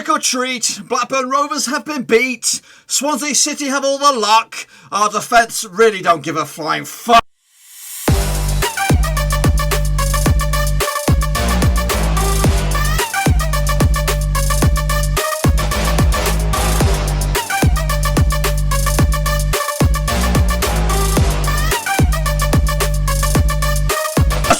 trick or treat. Blackburn Rovers have been beat. Swansea City have all the luck. Our defence really don't give a flying fuck.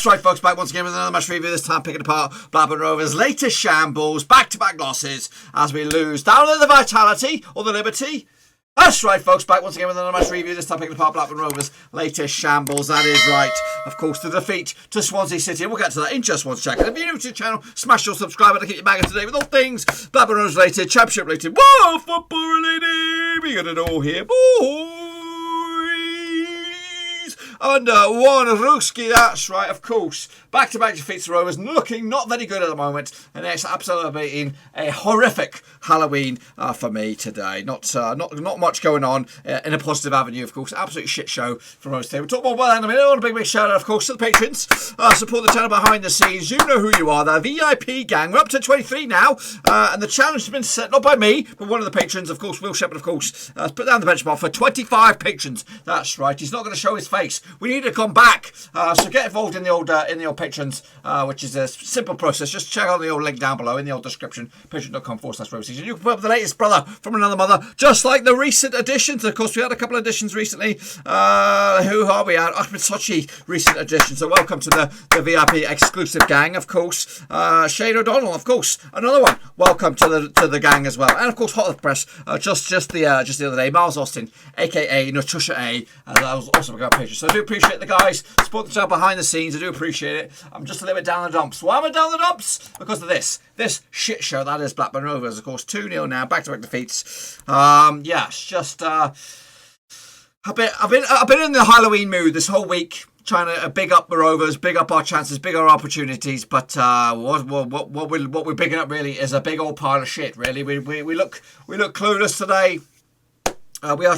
Right, folks, back once again with another match review, this time picking apart Blackburn Rovers' latest shambles, back-to-back losses as we lose down at the Vitality, or the Liberty. That's right, folks, back once again with another match review, this time picking apart Blackburn Rovers' latest shambles. That is right, of course, the defeat to Swansea City, and we'll get to that in just one second. If you're new to the channel, smash your subscribe button to keep you back up to date with all things Blackburn Rovers related, championship related, whoa, football related. We got it all here, boys. Under one Ruski, that's right, of course. Back-to-back defeats the Rovers, looking not very good at the moment, and it's absolutely been a horrific Halloween for me today. Not much going on in a positive avenue, of course. Absolute shit show for Rovers today. We'll talk more about that in a minute. I want a big shout out, of course, to the patrons. Support the channel behind the scenes. You know who you are, the VIP gang. We're up to 23 now, and the challenge has been set not by me, but one of the patrons, of course, Will Shepherd, of course, put down the benchmark for 25 patrons. That's right. He's not going to show his face. We need to come back, so get involved in the old patrons, which is a simple process. Just check out the old link down below in the old description, patreon.com/Rovers. You can put up the latest brother from another mother, just like the recent additions. Of course, we had a couple of additions recently. Who are we at? Ahmed Sochi recent addition. So welcome to the VIP exclusive gang, of course. Shane O'Donnell, of course, another one. Welcome to the gang as well, and of course, hot off the press, just the other day, Miles Austin, aka Natusha A. That was also a patron. So I do appreciate the guys, support the channel behind the scenes. I do appreciate it. I'm just a little bit down the dumps. Why am I down the dumps? Because of this shit show that is Blackburn Rovers. Of course, 2-0 now, back-to-back defeats. Yes, just I've been in the Halloween mood this whole week, trying to big up the Rovers, big up our chances, big up our opportunities. But what we're bigging up really is a big old pile of shit. Really, we look clueless today. We are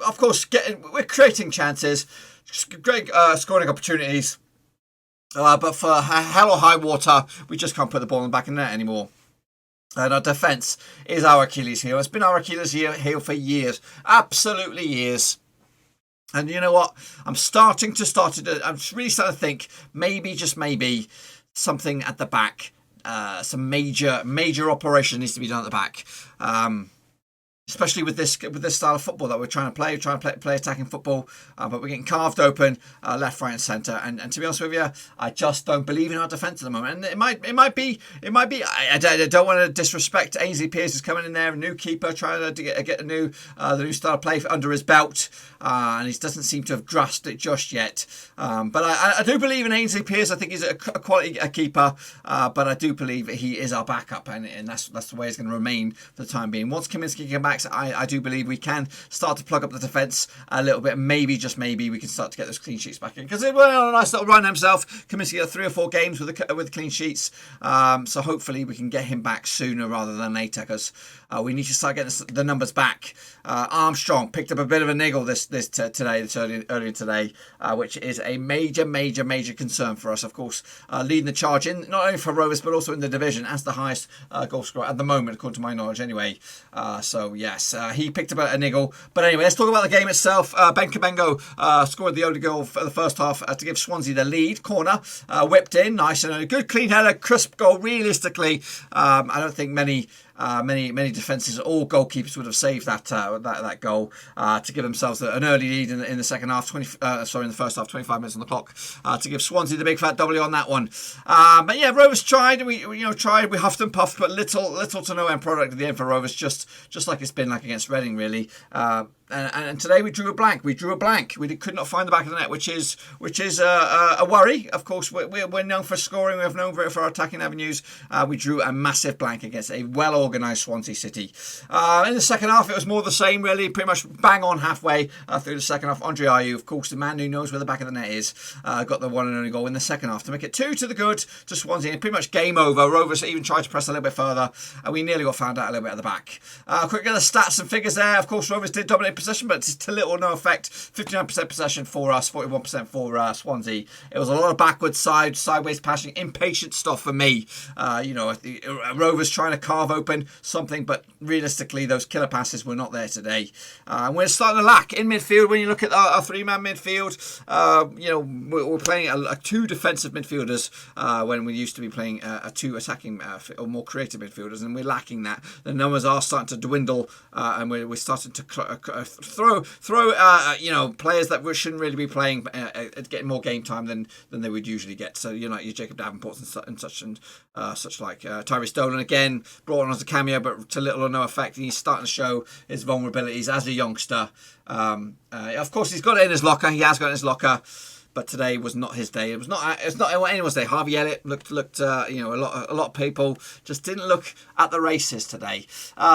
of course we're creating chances, great scoring opportunities, but for hell or high water, we just can't put the ball in the back of the net anymore. And our defence is our Achilles heel. It's been our Achilles heel for years, absolutely years. And you know what? I'm really starting to think maybe, just maybe, something at the back, some major operation needs to be done at the back. Especially with this style of football that we're trying to play attacking football, but we're getting carved open left, right, and centre. And to be honest with you, I just don't believe in our defence at the moment. And it might be. I don't want to disrespect Ainsley Pearce is coming in there, a new keeper trying to get the new style of play under his belt, and he doesn't seem to have grasped it just yet. But I do believe in Ainsley Pearce. I think he's a quality keeper, but I do believe he is our backup, and that's the way it's going to remain for the time being. Once Kaminski can back, I do believe we can start to plug up the defence a little bit. Maybe, just maybe, we can start to get those clean sheets back in, because he went on a nice little run himself. Kaminski got 3 or 4 games with clean sheets, so hopefully we can get him back sooner rather than later, because we need to start getting the numbers back. Armstrong picked up a bit of a niggle earlier today, which is a major concern for us. Of course, leading the charge in not only for Rovers but also in the division as the highest goal scorer at the moment, according to my knowledge. Anyway, so yes, he picked up a niggle. But anyway, let's talk about the game itself. Ben Cabango scored the only goal for the first half to give Swansea the lead. Corner whipped in, nice and a good clean header, crisp goal. Realistically, I don't think many defences or goalkeepers would have saved that goal to give themselves an early lead in the second half. In the first half, 25 minutes on the clock to give Swansea the big fat W on that one. But yeah, Rovers tried. We huffed and puffed, but little to no end product at the end for Rovers. Just like it's been like against Reading, really. And today we drew a blank. We could not find the back of the net, which is a worry. Of course, we're known for scoring. We're known for our attacking avenues. We drew a massive blank against a well-organised Swansea City. In the second half, it was more the same, really. Pretty much bang on halfway through the second half. Andre Ayew, of course, the man who knows where the back of the net is, got the one and only goal in the second half to make it 2 to the good to Swansea. And pretty much game over. Rovers even tried to press a little bit further, and we nearly got found out a little bit at the back. Quick at the stats and figures there. Of course, Rovers did dominate possession, but it's to little or no effect. 59% possession for us, 41% for Swansea. It was a lot of backwards, sideways passing, impatient stuff for me. Rovers trying to carve open something, but realistically, those killer passes were not there today. We're starting to lack in midfield. When you look at our three-man midfield, we're playing two defensive midfielders when we used to be playing two attacking or more creative midfielders, and we're lacking that. The numbers are starting to dwindle, and we're starting to throw players that shouldn't really be playing, getting more game time than they would usually get. So your Jacob Davenports and such like Tyrese Dolan again brought on as a cameo, but to little or no effect. And he's starting to show his vulnerabilities as a youngster. Of course, he's got it in his locker. He has got it in his locker. But today was not his day. It's not anyone's day. Harvey Elliott looked. A lot of people just didn't look at the races today.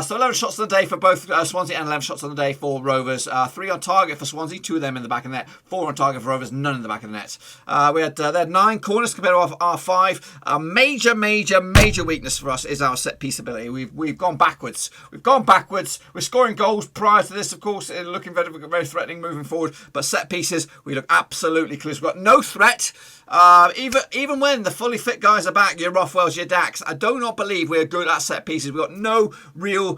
So 11 shots on the day for both Swansea and 11 shots on the day for Rovers. 3 on target for Swansea, 2 of them in the back of the net. 4 on target for Rovers, none in the back of the net. They had 9 corners compared to our 5. A major weakness for us is our set piece ability. We've gone backwards. We're scoring goals prior to this, of course, looking very, very threatening moving forward. But set pieces, we look absolutely clear. We've got no threat. Even when the fully fit guys are back, your Rothwells, your Dacks, I do not believe we're good at set pieces. We've got no real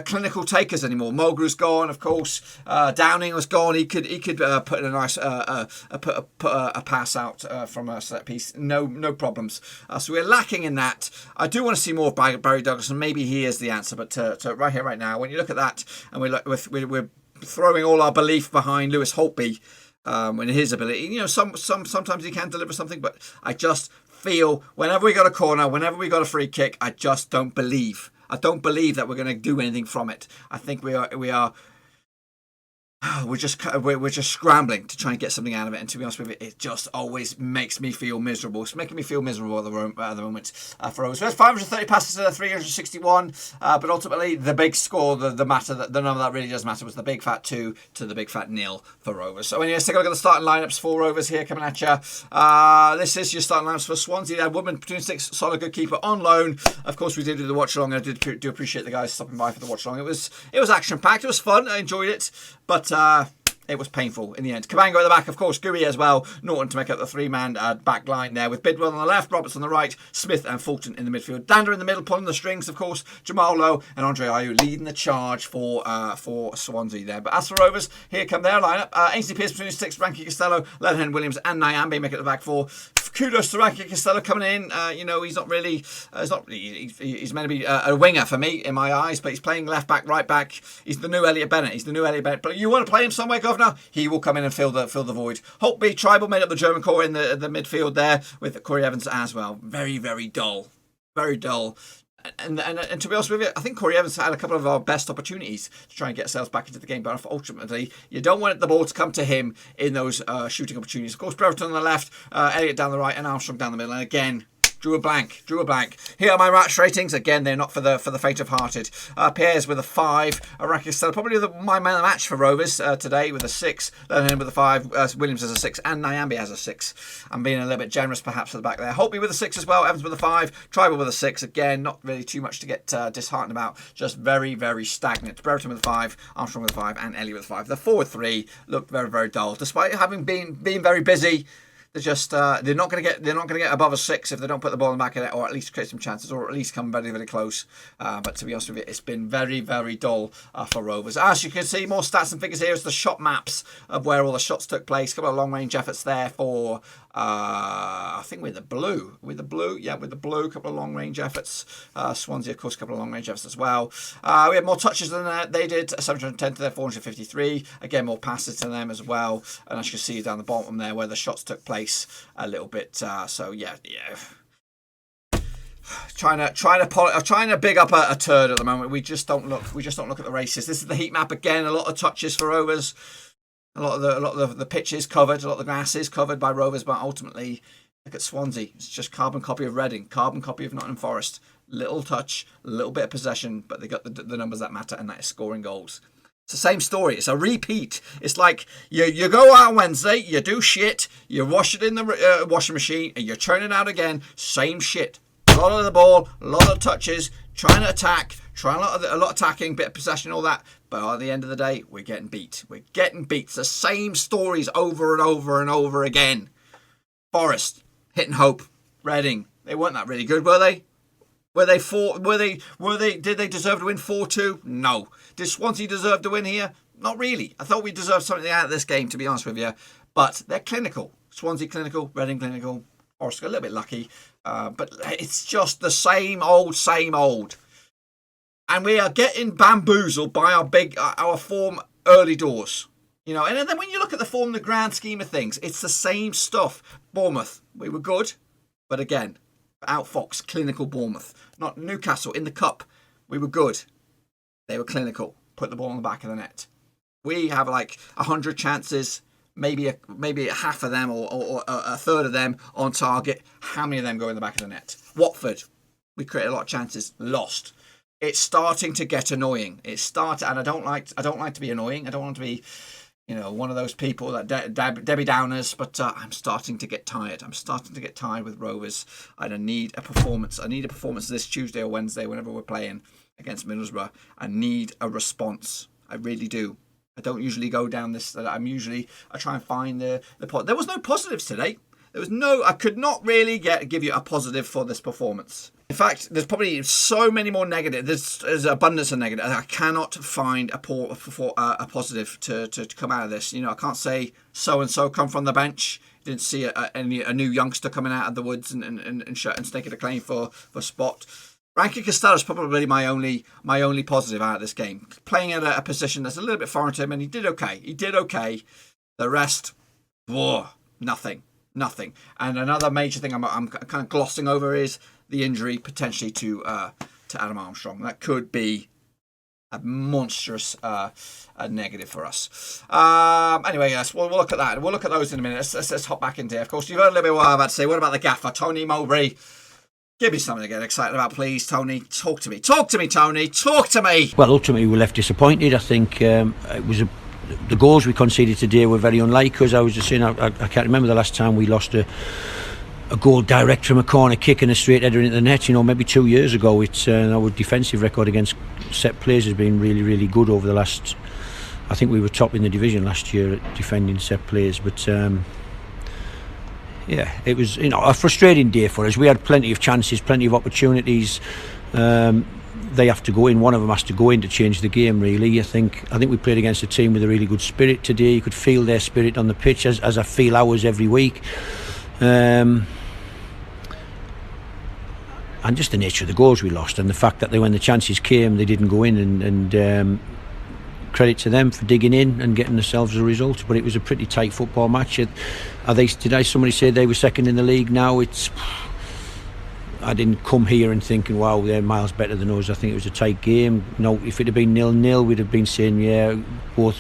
clinical takers anymore. Mulgrew's gone, of course. Downing was gone. He could put in a nice put a pass out from a set piece. No problems. So we're lacking in that. I do want to see more of Barry Douglas, and maybe he is the answer. But to right here, right now, when you look at that, and we're throwing all our belief behind Lewis Holtby. And his ability, sometimes he can deliver something, but I just feel whenever we got a corner, whenever we got a free kick, I just don't believe. I don't believe that we're going to do anything from it. I think we're just scrambling to try and get something out of it, and to be honest with you, it just always makes me feel miserable. It's making me feel miserable at the moment for us. So it's 530 passes to 361, but ultimately the big score, the number that really does matter was the big fat 2 to the big fat 0 for Rovers. So anyway, let's take a look at the starting lineups for Rovers here coming at you. This is your starting lineups for Swansea. They had Woodman between 6, solid goalkeeper on loan. Of course, we did do the watch along. I do appreciate the guys stopping by for the watch along. It was action packed. It was fun. I enjoyed it, but it was painful in the end. Cabango at the back, of course, Gooey as well. Norton to make up the 3-man back line there with Bidwell on the left, Roberts on the right, Smith and Fulton in the midfield. Dander in the middle, pulling the strings, of course. Jamal Lowe and Andre Ayew leading the charge for Swansea there. But as for Rovers, here come their lineup. Ainsley Pearce between 6, Ranky Costello, Leatherhead Williams and Nyambe make it the back 4. Kudos to Ranky Costello coming in. He's not really. He's meant to be a winger for me in my eyes, but he's playing left back, right back. He's the new Elliot Bennett. But you want to play him somewhere, Governor? He will come in and fill the void. Holtby, Tribal made up the German core in the midfield there with Corey Evans as well. Very, very dull. Very dull. And to be honest with you, I think Corey Evans had a couple of our best opportunities to try and get ourselves back into the game, but ultimately you don't want the ball to come to him in those shooting opportunities. Of course, Brereton on the left, Elliott down the right, and Armstrong down the middle. And again, drew a blank. Here are my match ratings. Again, they're not for the faint of hearted. Pierre's with a 5. Araki still probably my man of the match for Rovers today with a 6. Leonard with a 5. Williams has a 6, and Nyambe has a 6. I'm being a little bit generous perhaps at the back there. Holtby with a 6 as well. Evans with a 5. Tribal with a 6. Again, not really too much to get disheartened about. Just very, very stagnant. Brereton with a 5. Armstrong with a 5, and Elliott with a 5. The forward 3 looked very, very dull, despite having been very busy. They're not going to get above a 6 if they don't put the ball in the back of it, or at least create some chances, or at least come very, very close. But to be honest with you, it's been very, very dull for Rovers. As you can see, more stats and figures here is the shot maps of where all the shots took place. A couple of long range efforts there for I think with the blue, a couple of long range efforts. Swansea, of course, a couple of long range efforts as well. We had more touches than they did, 710 to their 453. Again, more passes to them as well. And as you can see down the bottom there, where the shots took place a little bit. So yeah. Trying to big up a turd at the moment. We just don't look at the races. This is the heat map again. A lot of touches for Rovers. A lot of the pitch is covered. A lot of the grass is covered by Rovers. But ultimately, look at Swansea. It's just carbon copy of Reading. Carbon copy of Nottingham Forest. Little touch, a little bit of possession, but they got the numbers that matter, and that is scoring goals. It's the same story. It's a repeat. It's like you go out on Wednesday, you do shit, you wash it in the washing machine, and you turn it out again. Same shit. A lot of the ball, a lot of touches, trying to attack, trying a lot of attacking, bit of possession, all that. But at the end of the day, we're getting beat. We're getting beat. It's the same stories over and over and over again. Forest, hitting hope. Reading, they weren't that really good, were they? Did they deserve to win 4-2? No. Did Swansea deserve to win here? Not really. I thought we deserved something out of this game, to be honest with you. But they're clinical. Swansea clinical, Reading clinical. Forest a little bit lucky. But it's just the same old. And we are getting bamboozled by our form early doors. You know, and then when you look at the form in the grand scheme of things, it's the same stuff. Bournemouth, we were good. But again, outfox, clinical Bournemouth. Not Newcastle in the cup. We were good. They were clinical. Put the ball on the back of the net. We have like 100 chances, maybe half of them or a third of them on target. How many of them go in the back of the net? Watford, we created a lot of chances, lost. It's starting to get annoying. And I don't like to be annoying. I don't want to be, one of those people that Debbie Downers, but I'm starting to get tired. I'm starting to get tired with Rovers, and I need a performance. I need a performance this Tuesday or Wednesday, whenever we're playing against Middlesbrough. I need a response. I really do. I don't usually go down this. I try and find the there was no positives today. I could not really give you a positive for this performance. In fact, there's probably so many more negatives. There's abundance of negative. I cannot find a positive to come out of this. I can't say so-and-so come from the bench. Didn't see a new youngster coming out of the woods and staking a claim for spot. Frankie Costello is probably my only positive out of this game. Playing at a position that's a little bit foreign to him, and he did okay. The rest, nothing. And another major thing I'm kind of glossing over is the injury potentially to Adam Armstrong. That could be a monstrous negative for us. Anyway, yes, we'll look at that. We'll look at those in a minute. Let's hop back into here. Of course, you've heard a little bit what I'm about to say. What about the gaffer, Tony Mowbray? Give me something to get excited about, please, Tony. Talk to me, Tony. Talk to me. Well, ultimately, we were left disappointed. I think it was the goals we conceded today were very unlike us. I was just saying, I can't remember the last time we lost a goal direct from a corner kick and a straight header into the net. Maybe 2 years ago. It's our defensive record against set plays has been really, really good over the last. I think we were top in the division last year at defending set plays, but. Yeah, it was a frustrating day for us. We had plenty of chances, plenty of opportunities. They have to go in. One of them has to go in to change the game. Really, I think we played against a team with a really good spirit today. You could feel their spirit on the pitch, as I feel ours every week. And just the nature of the goals we lost, and the fact that when the chances came, they didn't go in. And credit to them for digging in and getting themselves a result. But it was a pretty tight football match. Somebody say they were second in the league now? I didn't come here and thinking, wow, they're miles better than us. I think it was a tight game. No, if it had been 0-0, we'd have been saying, yeah, both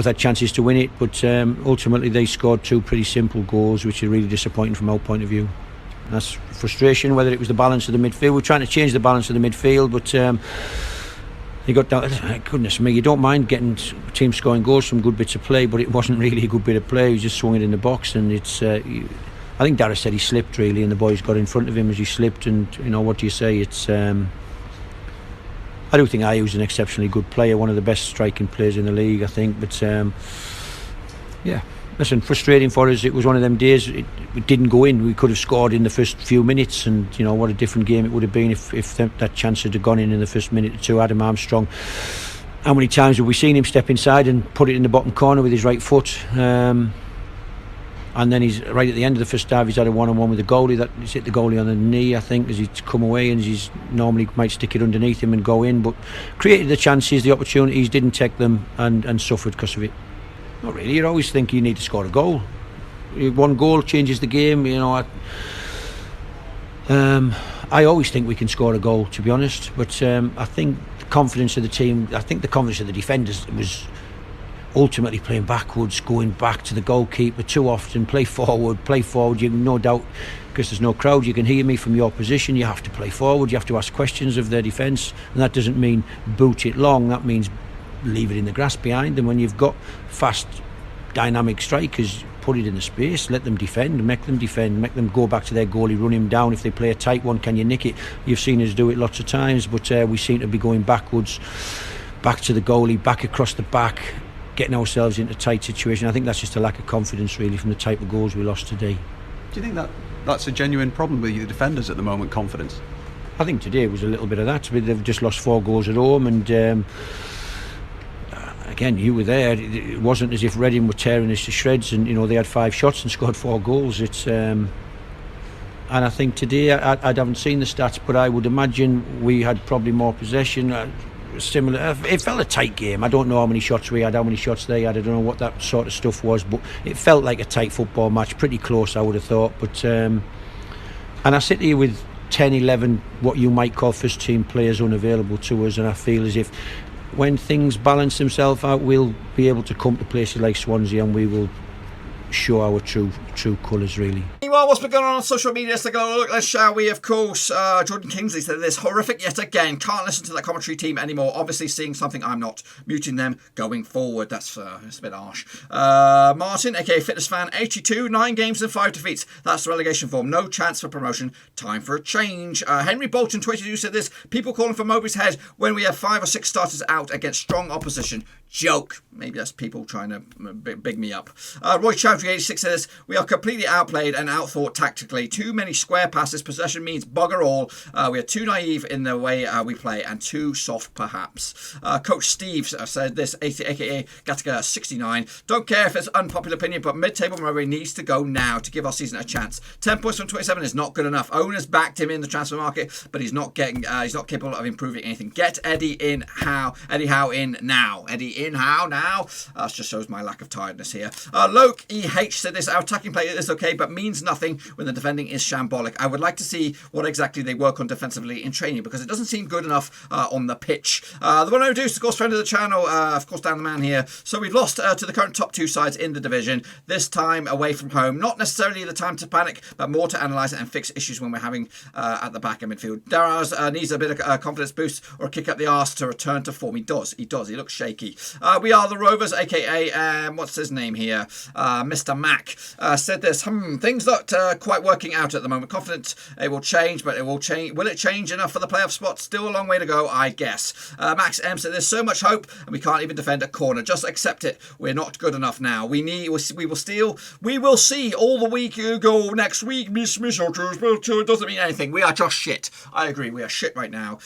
had chances to win it. But ultimately they scored two pretty simple goals, which are really disappointing from our point of view. That's frustration, whether it was the balance of the midfield. We're trying to change the balance of the midfield, but he got down. Goodness me, you don't mind getting teams scoring goals from good bits of play, but it wasn't really a good bit of play. He just swung it in the box, and it's. I think Dara said he slipped really, and the boys got in front of him as he slipped. And what do you say? It's. I do think Ayew's an exceptionally good player, one of the best striking players in the league, I think. But yeah. Listen, frustrating for us. It was one of them days. It didn't go in. We could have scored in the first few minutes, and what a different game it would have been if that chance had gone in the first minute or two. Adam Armstrong. How many times have we seen him step inside and put it in the bottom corner with his right foot? And then he's right at the end of the first half. He's had a one-on-one with the goalie. He's hit the goalie on the knee, I think, as he's come away, and he's normally might stick it underneath him and go in, but created the chances, the opportunities, didn't take them, and suffered because of it. Not really. You always think you need to score a goal. One goal changes the game. I always think we can score a goal, to be honest. But I think the confidence of the team, I think the confidence of the defenders was ultimately playing backwards, going back to the goalkeeper too often. Play forward. You no doubt, because there's no crowd, you can hear me from your position. You have to play forward. You have to ask questions of their defence, and that doesn't mean boot it long. That means leave it in the grass behind them. When you've got fast, dynamic strikers, put it in the space, let them defend, make them go back to their goalie, run him down. If they play a tight one, can you nick it? You've seen us do it lots of times, but we seem to be going backwards, back to the goalie, back across the back, getting ourselves into a tight situation. I think that's just a lack of confidence really from the type of goals we lost today. Do you think that's a genuine problem with the defenders at the moment, confidence? I think today was a little bit of that. They've just lost 4 goals at home, and again, you were there. It wasn't as if Reading were tearing us to shreds, and they had 5 shots and scored 4 goals. It's and I think today I haven't seen the stats, but I would imagine we had probably more possession. Similar, it felt a tight game. I don't know how many shots we had, how many shots they had. I don't know what that sort of stuff was, but it felt like a tight football match, pretty close I would have thought. But and I sit here with 10, 11 what you might call first team players unavailable to us, and I feel as if when things balance themselves out, we'll be able to come to places like Swansea and we will show our true colours really. Meanwhile, what's been going on social media? Let's take a look, shall we? Of course, Jordan Kingsley said this: horrific yet again. Can't listen to that commentary team anymore. Obviously seeing something I'm not. Muting them going forward. That's a bit harsh. Martin, aka Fitness Fan 82, 9 games and 5 defeats. That's the relegation form. No chance for promotion. Time for a change. Henry Bolton 22 said this: people calling for Mowbray's head when we have 5 or 6 starters out against strong opposition. Joke. Maybe that's people trying to big me up. Roy Chowdhury 86 says we are completely outplayed and outthought tactically. Too many square passes. Possession means bugger all. We are too naive in the way we play and too soft perhaps. Coach Steve said this, aka Gattaca 69. Don't care if it's an unpopular opinion, but mid-table Mowbray needs to go now to give our season a chance. 10 points from 27 is not good enough. Owners backed him in the transfer market, but he's not capable of improving anything. Get Eddie Howe in now. Eddie in how now? That just shows my lack of tiredness here. Loke EH said this: our attacking play is okay, but means nothing when the defending is shambolic. I would like to see what exactly they work on defensively in training, because it doesn't seem good enough on the pitch. The one who is, of course, friend of the channel, of course, Dan the Man here. So we've lost to the current top 2 sides in the division, this time away from home. Not necessarily the time to panic, but more to analyse it and fix issues when we're having at the back of midfield. Daraz needs a bit of confidence boost or a kick up the arse to return to form. He does. He looks shaky. We are the Rovers, aka what's his name here, Mr. Mac, said this: things not quite working out at the moment. Confident it will change, but it will change. Will it change enough for the playoff spot? Still a long way to go, I guess. Max M said there's so much hope and we can't even defend a corner. Just accept it. We're not good enough now. We will see all the week you go next week. Miss it doesn't mean anything. We are just shit. I agree. We are shit right now.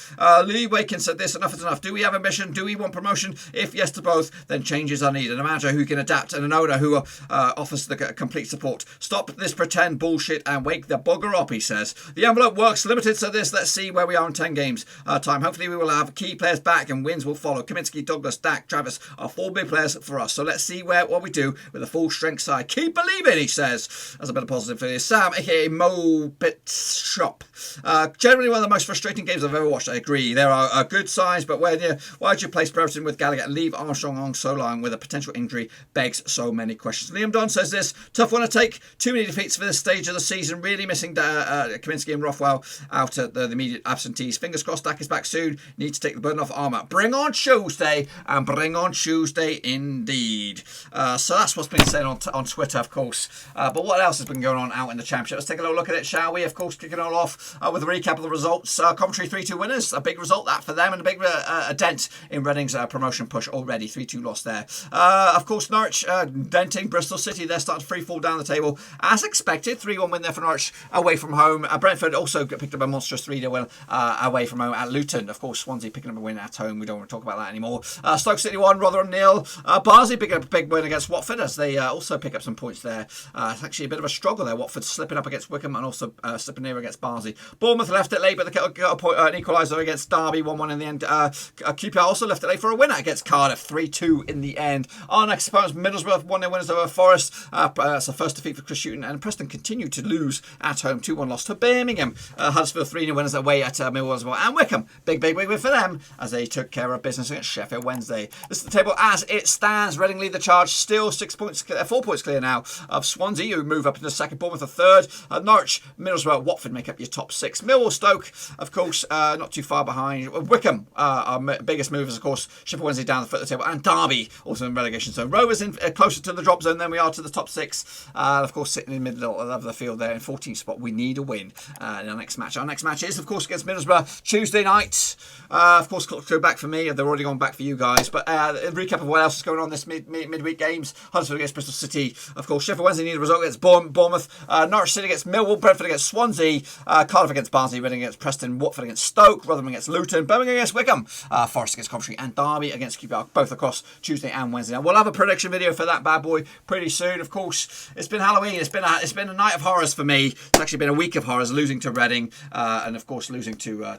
Lee Wakin said this: enough is enough. Do we have ambition? Do we want promotion? If yes to both, then changes are needed. A manager who can adapt and an owner who offers the complete support. Stop this pretend bullshit and wake the bugger up, he says. The envelope works limited, so let's see where we are in 10 games time. Hopefully we will have key players back and wins will follow. Kaminsky, Douglas, Dak, Travis are 4 big players for us, so let's see what we do with a full strength side. Keep believing, he says. That's a bit of positive for you. Sam, aka Mo Bit Shop. Generally one of the most frustrating games I've ever watched. I agree. There are good signs, but why did you place Brereton with Gallagher and leave Armstrong on so long with a potential injury? Begs so many questions. Liam Don says this: tough one to take. Too many defeats for this stage of the season. Really missing Kaminsky and Rothwell out at the immediate absentees. Fingers crossed Dak is back soon. Need to take the burden off Armour. Bring on Tuesday, and bring on Tuesday indeed. So that's what's been said on Twitter, of course. But what else has been going on out in the Championship? Let's take a little look at it, shall we? Of course, kicking it all off with a recap of the results. Coventry 3-2 winners. A big result that for them, and a big a dent in Reading's promotion push already. 3-2 loss there. Of course, Norwich denting Bristol City. They're starting to free fall down the table as expected. 3-1 win there for Norwich away from home. Brentford also picked up a monstrous 3-0 win away from home at Luton. Of course, Swansea picking up a win at home. We don't want to talk about that anymore. Stoke City 1, Rotherham 0. Barnsley picking up a big win against Watford as they also pick up some points there. It's actually a bit of a struggle there. Watford slipping up against Wickham and also slipping near against Barnsley. Bournemouth left it late, but they got a point, an equaliser against Derby, 1-1 in the end. QPR also left it late for a winner against Cardiff, 3-2 in the end. Our next opponents, Middlesbrough, 1-0 winners over Forest. It's the first defeat for Chris Hughton, and Preston Preston continue to lose at home. 2-1 loss to Birmingham. Huddersfield 3-0 winners away at Millwall as well. And Wickham, big win for them as they took care of business against Sheffield Wednesday. This is the table as it stands. Reading lead the charge, still 4 points clear now of Swansea, who move up into second, Bournemouth a third. Norwich, Middlesbrough, Watford make up your top 6. Millwall, Stoke, of course, not too far behind. Wickham, our biggest movers, of course. Sheffield Wednesday down the foot of the table, and Derby also in relegation zone. Rovers in closer to the drop zone than we are to the top 6. Of course, sitting in the middle of the field there in 14th spot. We need a win in our next match. Our next match is, of course, against Middlesbrough Tuesday night. Of course, clock go back for me. They're already gone back for you guys. But a recap of what else is going on this midweek games. Huddersfield against Bristol City. Of course, Sheffield Wednesday need a result against Bournemouth. Norwich City against Millwall. Brentford against Swansea. Cardiff against Barnsley. Reading against Preston. Watford against Stoke. Rotherham against Luton. Birmingham against Wickham. Forest against Coventry. And Derby against QPR. Both across Tuesday and Wednesday. Now, we'll have a prediction video for that bad boy pretty soon. Of course, it's been Halloween. It's been a night of horrors for me. It's actually been a week of horrors, losing to Reading and of course losing to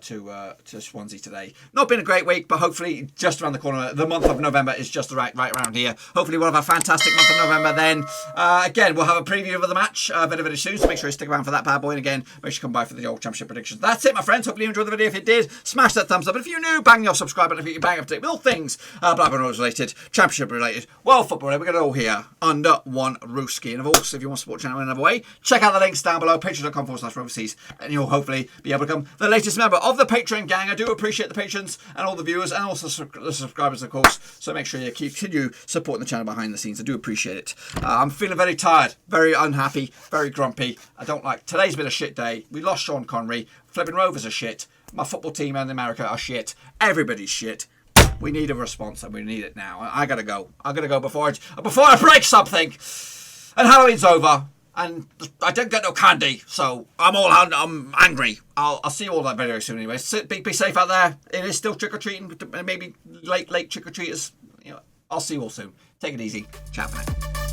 Swansea today. Not been a great week, but hopefully just around the corner. The month of November is just right around here. Hopefully we'll have a fantastic month of November then. Again, we'll have a preview of the match very soon, so make sure you stick around for that bad boy. And again, make sure you come by for the old championship predictions. That's it, my friends. Hopefully you enjoyed the video. If you did, smash that thumbs up. And if you're new, bang your subscribe button. If you bang up to date with all things Blackburn Rovers related, championship related, well, football related, we're going to all here under one roofski. And of course, if you want to support the channel in another way, check out the links down below, patreon.com/Roverseas, and you'll hopefully be able to become the latest member of the Patreon gang. I do appreciate the patrons and all the viewers and also the subscribers, of course. So make sure you continue supporting the channel behind the scenes. I do appreciate it. I'm feeling very tired, very unhappy, very grumpy. I don't like... Today's been a shit day. We lost Sean Connery. Flipping Rovers are shit. My football team in America are shit. Everybody's shit. We need a response, and we need it now. I gotta go. I gotta go before I break something. And Halloween's over, and I don't get no candy, so I'm angry. I'll see you all that very soon anyway. Be safe out there. It is still trick or treating, maybe late trick or treaters. I'll see you all soon. Take it easy. Ciao for now.